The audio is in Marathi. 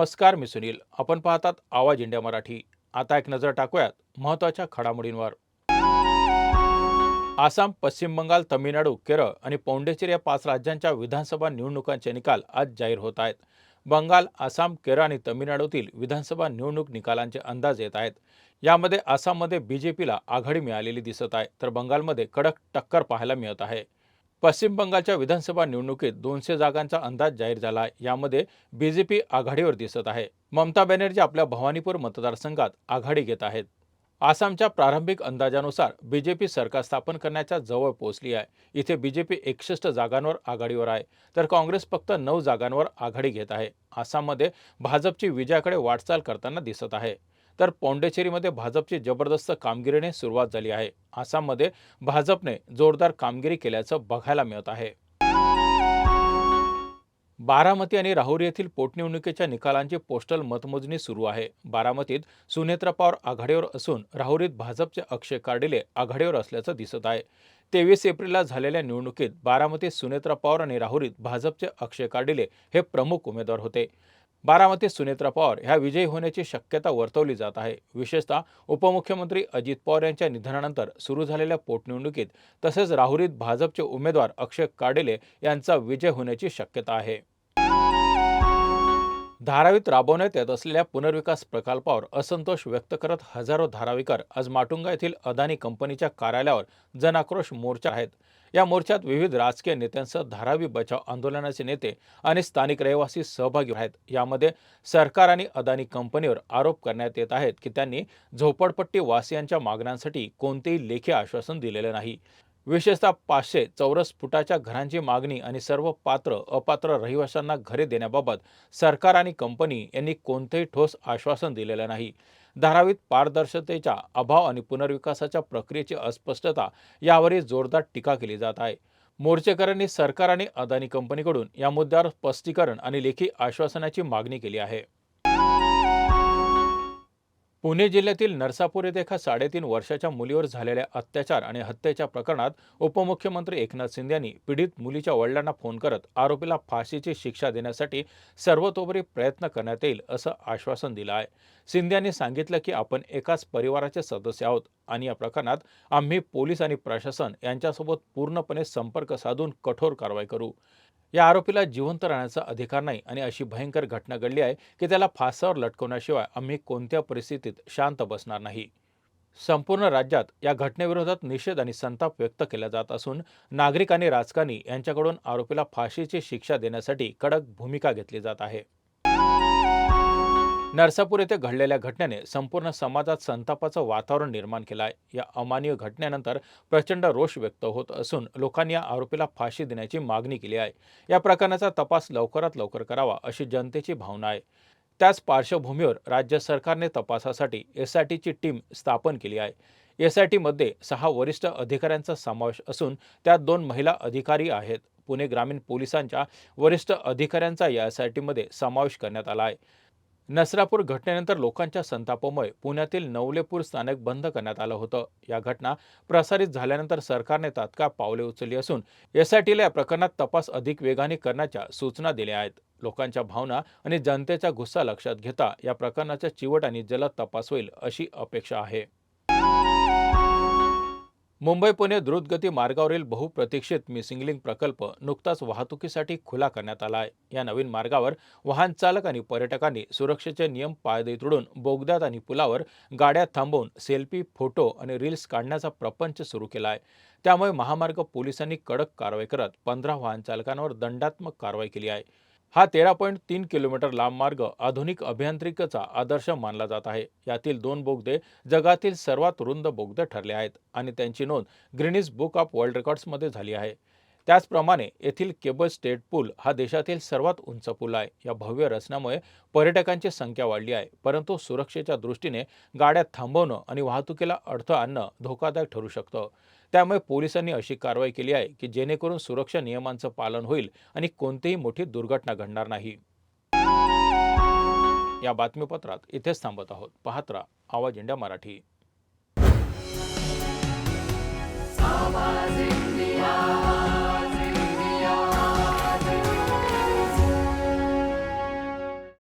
नमस्कार, मी सुनील. आपण पाहतात आवाज इंडिया मराठी. आता एक नजर टाकूयात महत्त्वाच्या घडामोडींवर. आसाम, पश्चिम बंगाल, तमिळनाडू, केरळ आणि पौंडेचेरी या 5 राज्यांच्या विधानसभा निवडणुकांचे निकाल आज जाहीर होत आहेत. बंगाल, आसाम, केरळ आणि तमिळनाडूतील विधानसभा निवडणूक निकालांचे अंदाज येत आहेत. यामध्ये आसाममध्ये बीजेपीला आघाडी मिळालेली दिसत आहे, तर बंगालमध्ये कडक टक्कर पाहायला मिळत आहे. पश्चिम बंगालच्या विधानसभा निवडणुकीत 200 जागांचा अंदाज जाहीर झाला आहे. यामध्ये बीजेपी आघाडीवर दिसत आहे. ममता बॅनर्जी आपल्या भवानीपूर मतदारसंघात आघाडी घेत आहेत. आसामच्या प्रारंभिक अंदाजानुसार बीजेपी सरकार स्थापन करण्याच्या जवळ पोहोचली आहे. इथे बीजेपी 61 जागांवर आघाडीवर आहे, तर काँग्रेस फक्त 9 जागांवर आघाडी घेत आहे. आसाममध्ये भाजपची विजयाकडे वाटचाल करताना दिसत आहे, तर पौंडेचेरीमध्ये भाजपची जबरदस्त कामगिरीने सुरुवात झाली आहे. आसाममध्ये भाजपने जोरदार कामगिरी केल्याचं बघायला मिळत आहे. बारामती आणि राहुरी येथील पोटनिवडणुकीच्या निकालांची पोस्टल मतमोजणी सुरू आहे. बारामतीत सुनेत्रा पवार आघाडीवर असून राहुरीत भाजपचे अक्षय कार्डिले आघाडीवर असल्याचं दिसत आहे. 23 एप्रिलला झालेल्या निवडणुकीत बारामतीत सुनेत्रा पवार आणि राहुरीत भाजपचे अक्षय कार्डिले हे प्रमुख उमेदवार होते. बारामतीत सुनेत्रा पवार ह्या विजयी होण्याची शक्यता वर्तवली जात आहे. विशेषतः उपमुख्यमंत्री अजित पवार यांच्या निधनानंतर सुरू झालेल्या पोटनिवडणुकीत तसेच राहुरीत भाजपचे उमेदवार अक्षय कार्डिले यांचा विजय होण्याची शक्यता आहे. धारावीत राबवण्यात येत असलेल्या पुनर्विकास प्रकल्पावर असंतोष व्यक्त करत हजारो धारावीकर आज माटुंगा येथील अदानी कंपनीच्या कार्यालयावर जनआक्रोश मोर्चा आहेत. या मोर्चात विविध राजकीय नेत्यांसह धारावी बचाव आंदोलनाचे नेते आणि स्थानिक रहिवासी सहभागी आहेत. यामध्ये सरकार आणि अदानी कंपनीवर आरोप करण्यात येत आहेत की त्यांनी झोपडपट्टी वासियांच्या मागण्यांसाठी कोणतेही लेखी आश्वासन दिलेले नाही. विशेषतः 500 चौरस फुटाच्या घरांची मागणी आणि सर्व पात्र अपात्र रहिवाशांना घरे देण्याबाबत सरकार आणि कंपनी यांनी कोणतेही ठोस आश्वासन दिलेले नाही. धारावीत पारदर्शकतेचा अभाव आणि पुनर्विकासाच्या प्रक्रियेची अस्पष्टता यावरही जोरदार टीका केली जात आहे. मोर्चेकऱ्यांनी सरकार आणि अदानी कंपनीकडून या मुद्द्यावर स्पष्टीकरण आणि लेखी आश्वासनाची मागणी केली आहे. पुणे जिल्ह्यातील नरसापूर येथे एका 3.5 वर्षाच्या मुलीवर झालेल्या अत्याचार आणि हत्येच्या प्रकरणात उपमुख्यमंत्री एकनाथ शिंदे यांनी पीडित मुलीच्या वडिलांना फोन करत आरोपीला फाशीची शिक्षा देण्यासाठी सर्वतोपरी प्रयत्न करण्यात येईल असं आश्वासन दिलं आहे. शिंदे यांनी सांगितलं की आपण एकाच परिवाराचे सदस्य आहोत आणि या प्रकरणात आम्ही पोलीस आणि प्रशासन यांच्यासोबत पूर्णपणे संपर्क साधून कठोर कारवाई करू. या आरोपीला जिवंत राहण्याचा अधिकार नाही आणि अशी भयंकर घटना घडली आहे की त्याला फासावर लटकवण्याशिवाय आम्ही कोणत्या परिस्थितीत शांत बसणार नाही. संपूर्ण राज्यात या घटनेविरोधात निषेध आणि संताप व्यक्त केला जात असून नागरिक आणि राजकारणी यांच्याकडून आरोपीला फाशीची शिक्षा देण्यासाठी कडक भूमिका घेतली जात आहे. नरसापूर येथे घडलेल्या घटनेने संपूर्ण समाजात संतापाचं वातावरण निर्माण केलं आहे. या अमानवीय घटनेनंतर प्रचंड रोष व्यक्त होत असून लोकांनी या आरोपीला फाशी देण्याची मागणी केली आहे. या प्रकरणाचा तपास लवकरात लवकर करावा अशी जनतेची भावना आहे. त्याच पार्श्वभूमीवर राज्य सरकारने तपासासाठी एसआयटीची टीम स्थापन केली आहे. एसआयटीमध्ये 6 वरिष्ठ अधिकाऱ्यांचा समावेश असून त्यात 2 महिला अधिकारी आहेत. पुणे ग्रामीण पोलिसांच्या वरिष्ठ अधिकाऱ्यांचा या एसआयटीमध्ये समावेश करण्यात आला आहे. नसरापूर घटनेनंतर लोकांच्या संतापामुळे पुण्यातील नवलेपूर स्थानक बंद करण्यात आलं होतं. या घटना प्रसारित झाल्यानंतर सरकारने तात्काळ पावले उचलली असून एसआयटीला या प्रकरणात तपास अधिक वेगाने करण्याच्या सूचना दिल्या आहेत. लोकांच्या भावना आणि जनतेचा गुस्सा लक्षात घेता या प्रकरणाचा चिवट आणि जलद तपास होईल अशी अपेक्षा आहे. मुंबई पुणे द्रुतगती मार्गावरील बहुप्रतीक्षित मिसिंग लिंक प्रकल्प नुकताच वाहतुकीसाठी खुला करण्यात आला आहे. या नवीन मार्गावर वाहन चालक आणि पर्यटकांनी सुरक्षेचे नियम पायदळी तोडून बोगद्यात आणि पुलावर गाड्या थांबवून सेल्फी, फोटो आणि रील्स काढण्याचा प्रपंच सुरू केला आहे. त्यामुळे महामार्ग पोलिसांनी कडक कारवाई करत 15 वाहन चालकांवर दंडात्मक कारवाई केली आहे. हा 13.3 किलोमीटर लांब मार्ग आधुनिक अभियांत्रिकीचा आदर्श मानला जात आहे. यातील 2 बोगदे जगातील सर्वात रुंद बोगदे ठरले आहेत आणि त्यांची नोंद गिनीज बुक ऑफ वर्ल्ड रेकॉर्ड्समध्ये झाली आहे. त्याचप्रमाणे येथील केबल स्टेट पूल हा देशातील सर्वात उंच पूल आहे. या भव्य रचनेमुळे पर्यटकांची संख्या वाढली आहे, परंतु सुरक्षेच्या दृष्टीने गाड्या थांबवणं आणि वाहतुकीला अडथळा आणणं धोकादायक ठरू शकतं. त्यामुळे पोलिसांनी अशी कारवाई केली आहे की जेणेकरून सुरक्षा नियमांचं पालन होईल आणि कोणतीही मोठी दुर्घटना घडणार नाही. या बातमीपत्रात इथेच थांबत आहोत. पाहत राहा आवाज इंडिया मराठी.